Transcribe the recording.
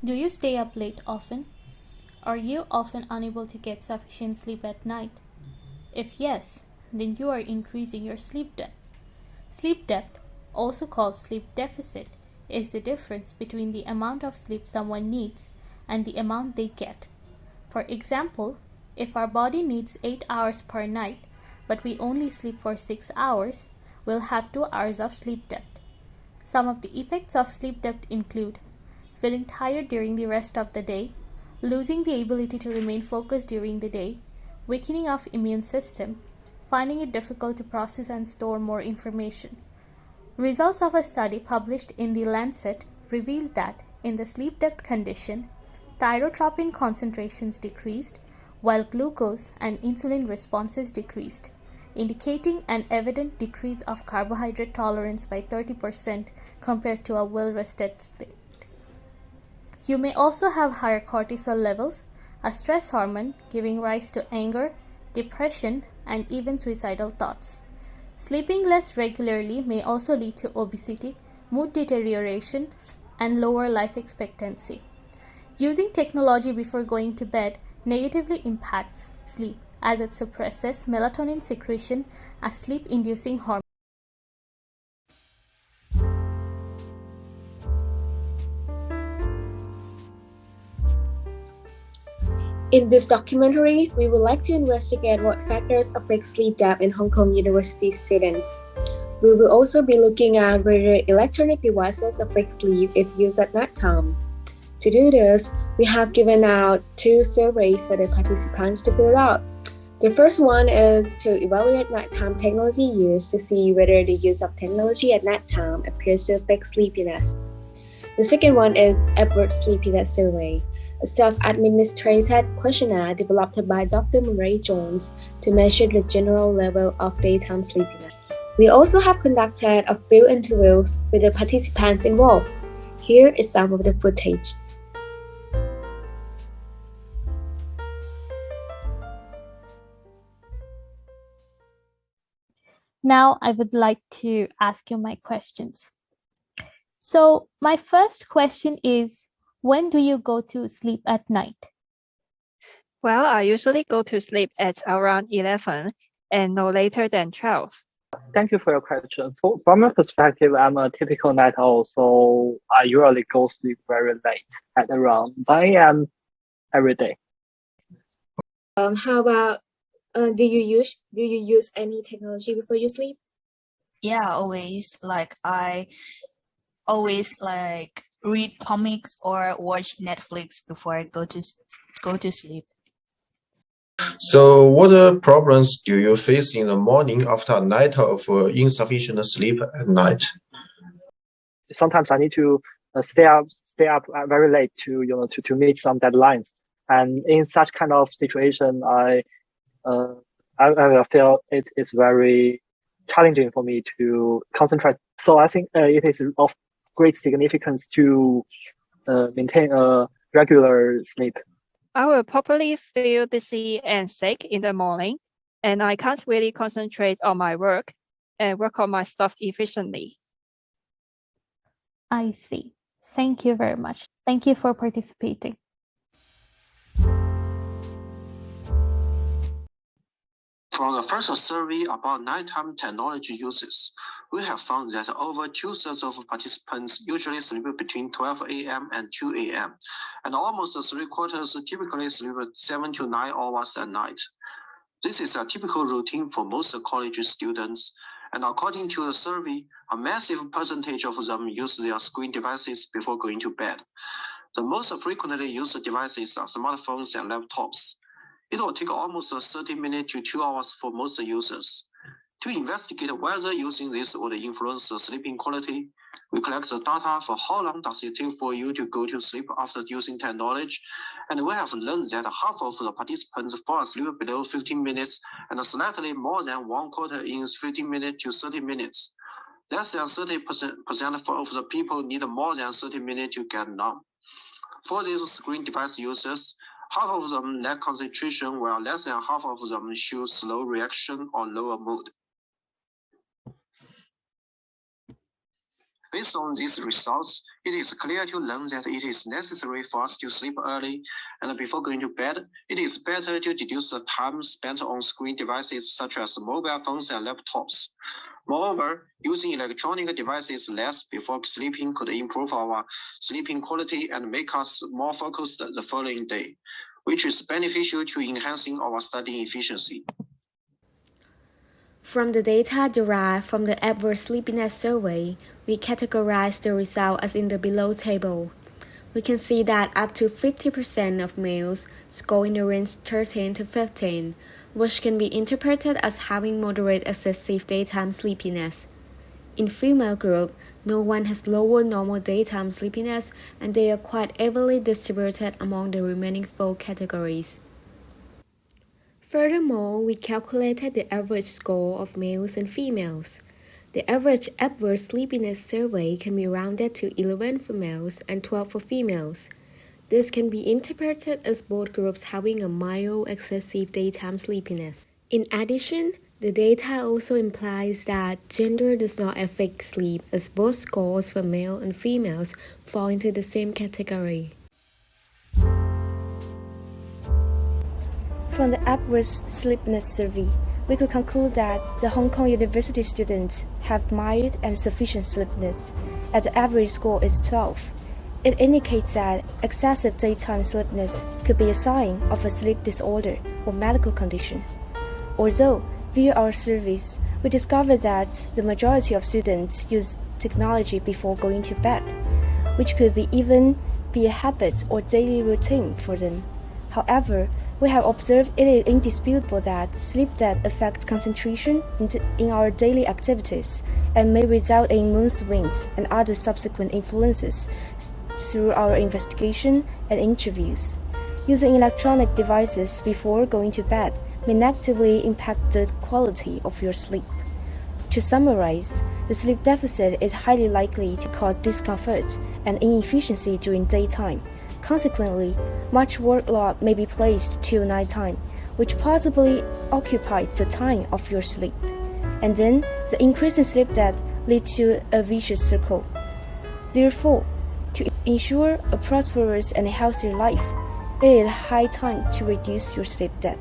Do you stay up late often? Are you often unable to get sufficient sleep at night? If yes, then you are increasing your sleep debt. Sleep debt, also called sleep deficit, is the difference between the amount of sleep someone needs and the amount they get. For example, if our body needs 8 hours per night, but we only sleep for 6 hours, we'll have 2 hours of sleep debt. Some of the effects of sleep debt include feeling tired during the rest of the day, losing the ability to remain focused during the day, weakening of immune system, finding it difficult to process and store more information. Results of a study published in The Lancet revealed that in the sleep debt condition, thyrotropin concentrations decreased while glucose and insulin responses decreased, indicating an evident decrease of carbohydrate tolerance by 30% compared to a well-rested state. You may also have higher cortisol levels, a stress hormone giving rise to anger, depression, and even suicidal thoughts. Sleeping less regularly may also lead to obesity, mood deterioration, and lower life expectancy. Using technology before going to bed negatively impacts sleep as it suppresses melatonin secretion, a sleep-inducing hormone. In this documentary, we would like to investigate what factors affect sleep debt in Hong Kong University students. We will also be looking at whether electronic devices affect sleep if used at night time. To do this, we have given out 2 surveys for the participants to fill out. The first one is to evaluate nighttime technology use to see whether the use of technology at nighttime appears to affect sleepiness. The second one is Epworth Sleepiness Survey, a self-administered questionnaire developed by Dr. Murray Jones to measure the general level of daytime sleepiness. We also have conducted a few interviews with the participants involved. Here is some of the footage. Now I would like to ask you my questions. So my first question is, when do you go to sleep at night? Well, I usually go to sleep at around 11 and no later than 12. Thank you for your question. From my perspective, I'm a typical night owl, so I usually go sleep very late at around 9 a.m. every day. How about do you use any technology before you sleep? Yeah, always. I always read comics or watch Netflix before I go to sleep. So, what problems do you face in the morning after a night of insufficient sleep at night? Sometimes I need to stay up very late to meet some deadlines, and in such kind of situation, I feel it is very challenging for me to concentrate. So I think it is of great significance to maintain a regular sleep. I will probably feel dizzy and sick in the morning, and I can't really concentrate on my work and work on my stuff efficiently. I see. Thank you very much. Thank you for participating. From the first survey about nighttime technology uses, we have found that over 2/3 of participants usually sleep between 12 a.m. and 2 a.m., and almost 3/4 typically sleep 7 to 9 hours at night. This is a typical routine for most college students, and according to the survey, a massive percentage of them use their screen devices before going to bed. The most frequently used devices are smartphones and laptops. It will take almost 30 minutes to 2 hours for most users. To investigate whether using this would influence the sleeping quality, we collect the data for how long does it take for you to go to sleep after using technology, and we have learned that half of the participants fall asleep below 15 minutes and slightly more than 1/4 in 15 minutes to 30 minutes. Less than 30% of the people need more than 30 minutes to get numb. For these screen device users, half of them lack concentration, while less than half of them show slow reaction or lower mood. Based on these results, it is clear to learn that it is necessary for us to sleep early, and before going to bed, it is better to reduce the time spent on screen devices such as mobile phones and laptops. Moreover, using electronic devices less before sleeping could improve our sleeping quality and make us more focused the following day, which is beneficial to enhancing our studying efficiency. From the data derived from the Epworth Sleepiness Survey, we categorize the result as in the below table. We can see that up to 50% of males score in the range 13 to 15, which can be interpreted as having moderate excessive daytime sleepiness. In female group, no one has lower normal daytime sleepiness, and they are quite evenly distributed among the remaining 4 categories. Furthermore, we calculated the average score of males and females. The average Epworth Sleepiness Survey can be rounded to 11 for males and 12 for females. This can be interpreted as both groups having a mild excessive daytime sleepiness. In addition, the data also implies that gender does not affect sleep, as both scores for male and females fall into the same category. From the Epworth Sleepiness Survey, we could conclude that the Hong Kong University students have mild and sufficient sleepiness, and the average score is 12. It indicates that excessive daytime sleepiness could be a sign of a sleep disorder or medical condition. Although, via our surveys, we discovered that the majority of students use technology before going to bed, which could even be a habit or daily routine for them. However, we have observed it is indisputable that sleep debt affects concentration in our daily activities and may result in mood swings and other subsequent influences through our investigation and interviews. Using electronic devices before going to bed may negatively impact the quality of your sleep. To summarize, the sleep deficit is highly likely to cause discomfort and inefficiency during daytime. Consequently, much workload may be placed till nighttime, which possibly occupies the time of your sleep. And then, the increase in sleep debt leads to a vicious circle. Therefore, to ensure a prosperous and healthy life, it is high time to reduce your sleep debt.